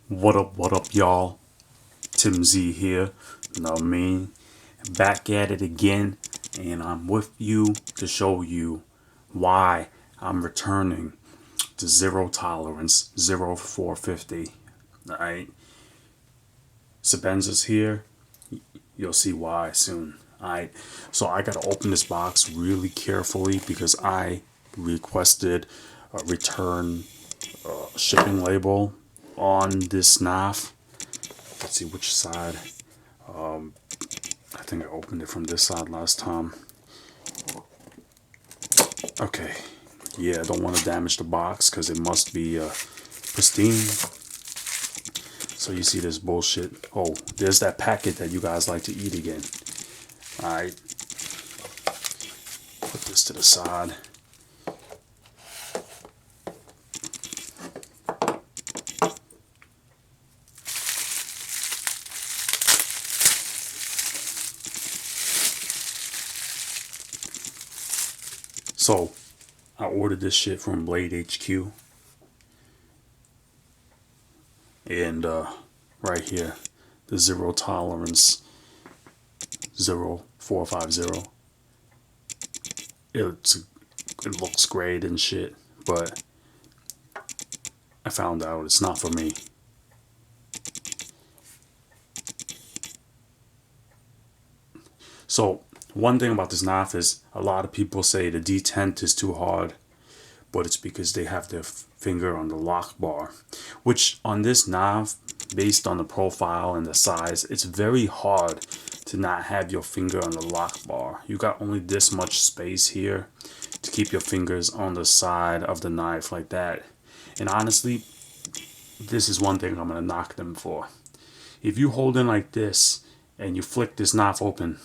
What up, y'all? Tim Z here. You know what I mean? Back at it again, and I'm with you to show you why I'm returning to zero tolerance, 0450. Alright? Sebenza's here. You'll see why soon. Alright? So I gotta open this box really carefully because I requested a return shipping label on this knife. Let's see which side. I think I opened it from this side last time. Okay. Yeah, I don't want to damage the box because it must be pristine. So you see this bullshit. Oh, there's that packet that you guys like to eat again. Alright. Put this to the side. So, I ordered this shit from BladeHQ. And right here, the zero tolerance 0450. It looks great and shit, but I found out it's not for me. So one thing about this knife is a lot of people say the detent is too hard, but it's because they have their finger on the lock bar, which on this knife, based on the profile and the size, it's very hard to not have your finger on the lock bar. You got only this much space here to keep your fingers on the side of the knife like that. And honestly, this is one thing I'm gonna knock them for. If you hold in like this and you flick this knife open,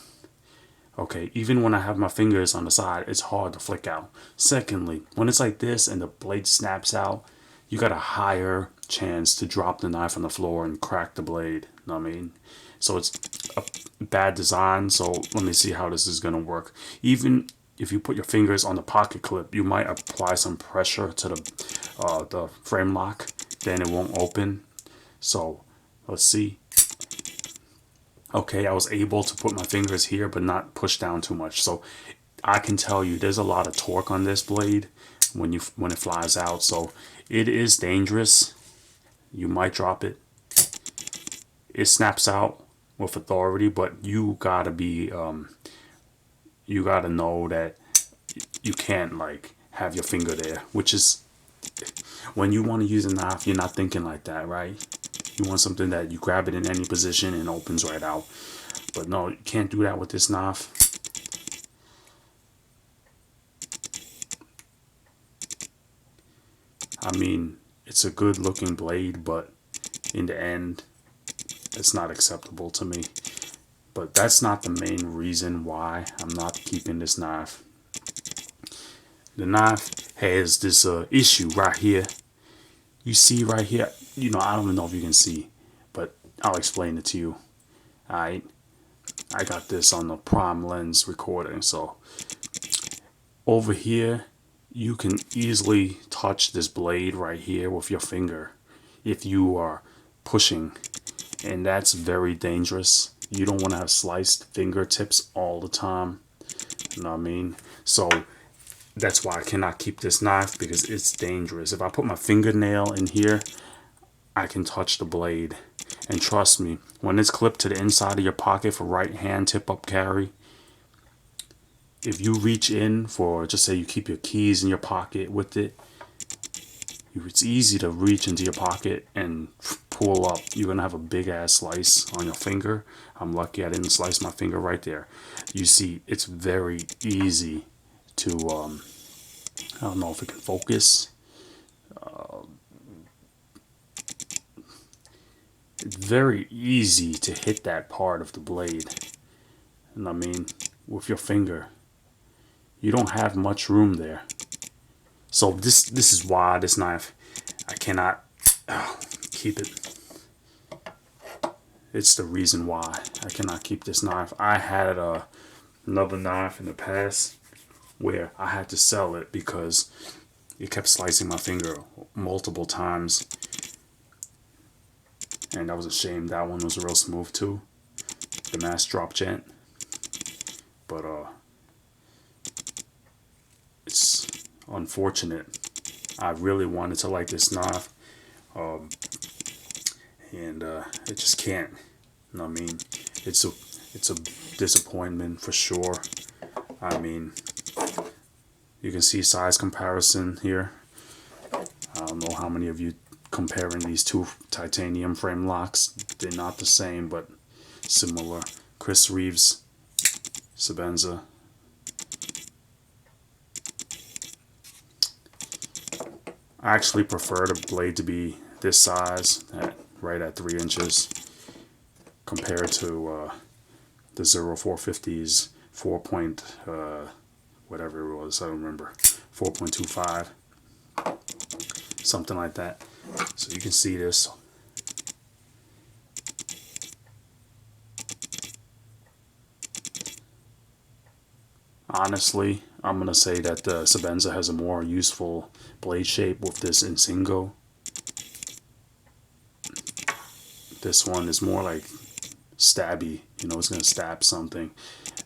okay, even when I have my fingers on the side, it's hard to flick out. Secondly, when it's like this and the blade snaps out, you got a higher chance to drop the knife on the floor and crack the blade. You know what I mean? So it's a bad design. So let me see how this is going to work. Even if you put your fingers on the pocket clip, you might apply some pressure to the frame lock. Then it won't open. So let's see. Okay, I was able to put my fingers here but not push down too much. So I can tell you there's a lot of torque on this blade when it flies out. So it is dangerous. You might drop it. It snaps out with authority, but you gotta be you gotta know that you can't like have your finger there, which is when you want to use a knife, you're not thinking like that, right? You want something that you grab it in any position and opens right out. But no, you can't do that with this knife. I mean, it's a good looking blade, but in the end, it's not acceptable to me. But that's not the main reason why I'm not keeping this knife. The knife has this issue right here. You see right here, you know, I don't even know if you can see, but I'll explain it to you. Alright, I got this on the prime lens recording, so over here you can easily touch this blade right here with your finger if you are pushing, and that's very dangerous. You don't want to have sliced fingertips all the time, you know what I mean? So that's why I cannot keep this knife, because it's dangerous. If I put my fingernail in here, I can touch the blade. And trust me, when it's clipped to the inside of your pocket for right hand tip up carry, if you reach in for, just say you keep your keys in your pocket with it, it's easy to reach into your pocket and pull up. You're gonna have a big ass slice on your finger. I'm lucky I didn't slice my finger right there. You see, it's very easy to I don't know if it can focus. It's very easy to hit that part of the blade, and I mean, with your finger, you don't have much room there. So this is why this knife, I cannot keep it. It's the reason why I cannot keep this knife. I had another knife in the past where I had to sell it because it kept slicing my finger multiple times. And that was a shame. That one was real smooth too. The mass drop gent. But it's unfortunate. I really wanted to like this knife. And it just can't. You know what I mean? It's a disappointment for sure. I mean, you can see size comparison here. I don't know how many of you comparing these two titanium frame locks. They're not the same, but similar. Chris Reeves, Sebenza. I actually prefer the blade to be this size, right at 3 inches, compared to the 0450's 4 point, whatever it was, I don't remember, 4.25, something like that. So you can see this. Honestly, I'm going to say that the Sebenza has a more useful blade shape with this Insingo. This one is more like stabby, you know, it's going to stab something.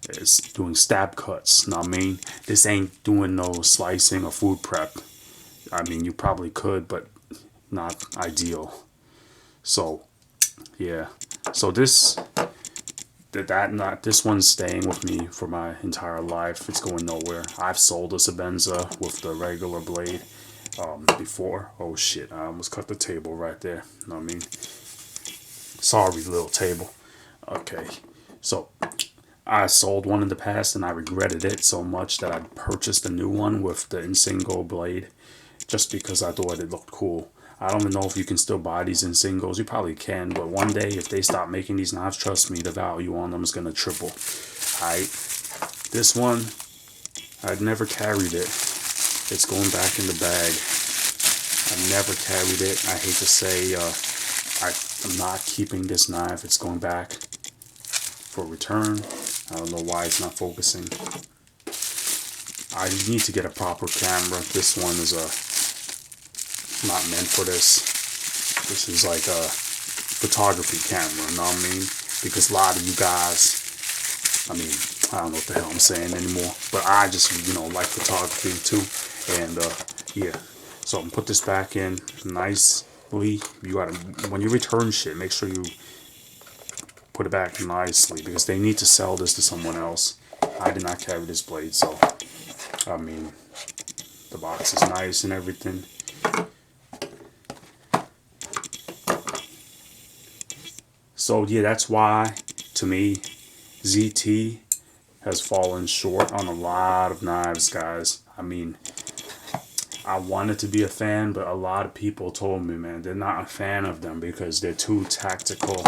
It's doing stab cuts, know what I mean? This ain't doing no slicing or food prep. I mean, you probably could, but not ideal. So, yeah. So this one's staying with me for my entire life. It's going nowhere. I've sold a Sebenza with the regular blade before. Oh shit, I almost cut the table right there. You know what I mean? Sorry, little table. Okay, so I sold one in the past and I regretted it so much that I purchased a new one with the Insingo blade just because I thought it looked cool. I don't even know if you can still buy these Insingos. You probably can, but one day if they stop making these knives, trust me, the value on them is going to triple. Alright, this one, I'd never carried it. It's going back in the bag. I never carried it. I hate to say, I'm not keeping this knife. It's going back for return. I don't know why it's not focusing. I need to get a proper camera. This one is not meant for this. This is like a photography camera, you know what I mean? Because a lot of you guys, I mean, I don't know what the hell I'm saying anymore, but I just, you know, like photography too. And yeah, so I'm gonna put this back in nicely. You gotta, when you return shit, make sure you put it back nicely because they need to sell this to someone else. I did not carry this blade, so I mean, the box is nice and everything. So yeah, that's why, to me, ZT has fallen short on a lot of knives, guys. I mean, I wanted to be a fan, but a lot of people told me, man, they're not a fan of them because they're too tactical.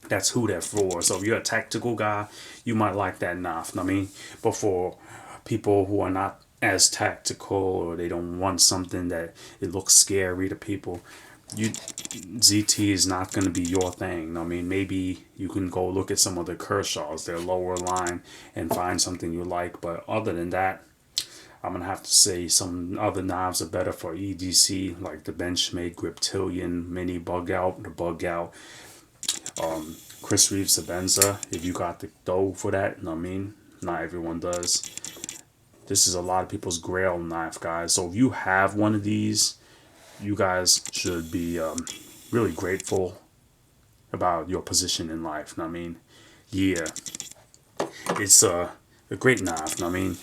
That's who they're for. So if you're a tactical guy, you might like that knife, know what I mean? But for people who are not as tactical or they don't want something that it looks scary to people, ZT is not going to be your thing. I mean, maybe you can go look at some of the Kershaws, their lower line, and find something you like. But other than that, I'm going to have to say some other knives are better for EDC, like the Benchmade Griptilian Mini Bug Out, the Bug Out. Chris Reeve Sebenza, if you got the dough for that, you know what I mean? Not everyone does. This is a lot of people's grail knife, guys. So if you have one of these, you guys should be really grateful about your position in life. Know what I mean? Yeah, it's a great knife. Know what I mean?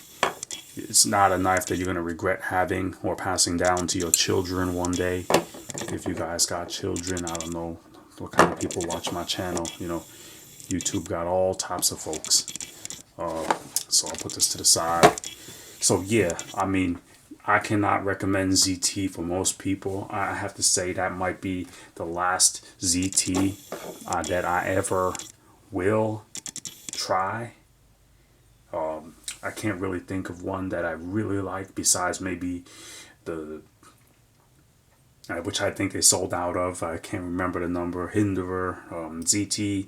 It's not a knife that you're gonna regret having or passing down to your children one day. If you guys got children, I don't know what kind of people watch my channel. You know, YouTube got all types of folks. So I'll put this to the side. So yeah, I mean, I cannot recommend ZT for most people. I have to say that might be the last ZT that I ever will try. I can't really think of one that I really like besides maybe the, which I think they sold out of. I can't remember the number. Hinderer, ZT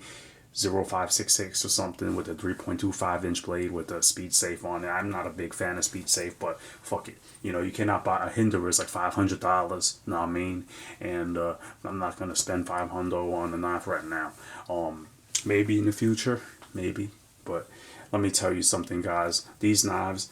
0566 or something with a 3.25-inch blade with a speed safe on it. I'm not a big fan of speed safe, but fuck it. You know, you cannot buy a Hinderer. It's like $500. You know what I mean? And I'm not gonna spend $500 on a knife right now. Maybe in the future, maybe. But let me tell you something, guys. These knives,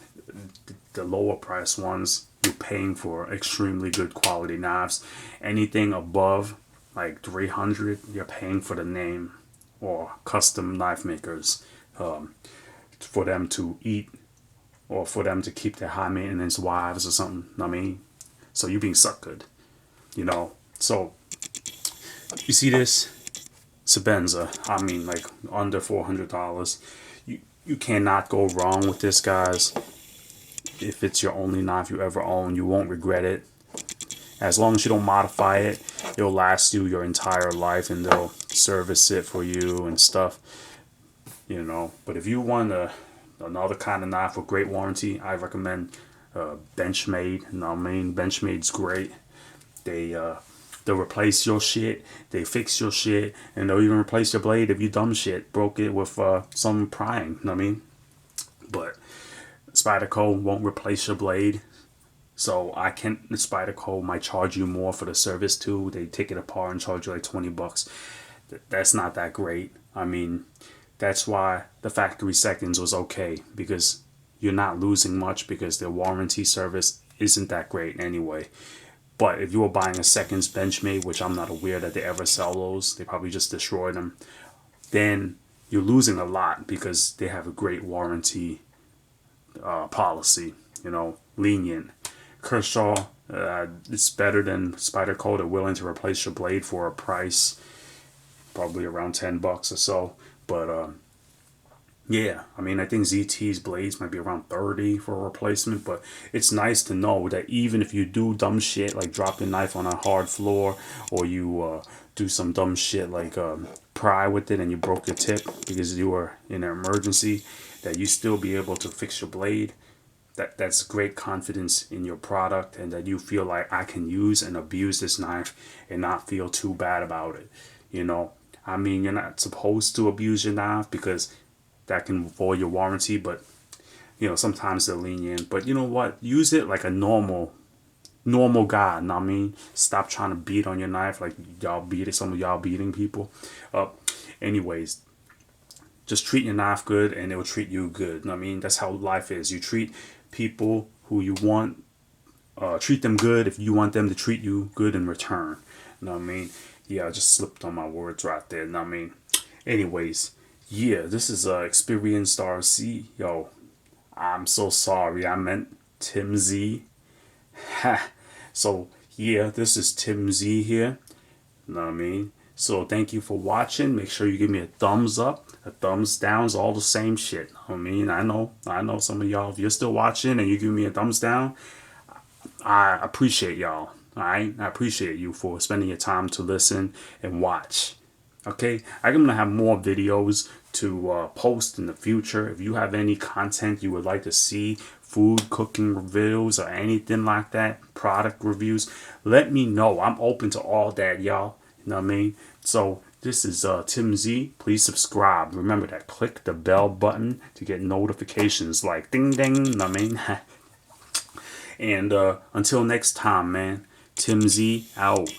the lower price ones, you're paying for extremely good quality knives. Anything above like 300, you're paying for the name or custom knife makers, for them to eat or for them to keep their high maintenance wives or something. I mean, so you being suckered, you know. So you see this Sebenza, I mean, like under $400. You cannot go wrong with this, guys. If it's your only knife you ever own, you won't regret it. As long as you don't modify it, it'll last you your entire life, and they'll service it for you and stuff, you know. But if you want another kind of knife with great warranty, I recommend Benchmade. You know what I mean? Benchmade's great. They'll replace your shit, they fix your shit, and they'll even replace your blade if you dumb shit broke it with some prying. You know what I mean? But Spyderco won't replace your blade. So Spyderco might charge you more for the service too. They take it apart and charge you like $20. That's not that great. I mean, that's why the factory seconds was okay, because you're not losing much because their warranty service isn't that great anyway. But if you were buying a seconds Benchmade, which I'm not aware that they ever sell those, they probably just destroy them, then you're losing a lot because they have a great warranty policy, you know, lenient. Kershaw, it's better than Spyderco. They're willing to replace your blade for a price, probably around $10 or so. But yeah, I mean, I think ZT's blades might be around 30 for a replacement. But it's nice to know that even if you do dumb shit like drop your knife on a hard floor, or you do some dumb shit like pry with it and you broke your tip because you were in an emergency, that you still be able to fix your blade. That's great confidence in your product, and that you feel like I can use and abuse this knife and not feel too bad about it. You know, I mean, you're not supposed to abuse your knife because that can void your warranty, but you know, sometimes they're lenient. But you know what? Use it like a normal guy. Know what I mean? Stop trying to beat on your knife like y'all beat it. Some of y'all beating people up. Anyways, just treat your knife good and it will treat you good. Know what I mean? That's how life is. You treat people who you want, treat them good if you want them to treat you good in return. You know what I mean? Yeah, I just slipped on my words right there. You know what I mean? Anyways, yeah, this is Experienced RC. Yo, I'm so sorry. I meant Tim Z. Ha. So, yeah, this is Tim Z here. You know what I mean? So, thank you for watching. Make sure you give me a thumbs up. A thumbs down's all the same shit. I mean, I know some of y'all, if you're still watching and you give me a thumbs down, I appreciate y'all. Alright? I appreciate you for spending your time to listen and watch. Okay? I'm going to have more videos to post in the future. If you have any content you would like to see, food, cooking reviews, or anything like that, product reviews, let me know. I'm open to all that, y'all. You know what I mean? So, this is Tim Z. Please subscribe. Remember that. Click the bell button to get notifications like ding ding. You know what I mean? And until next time, man. Tim Z out.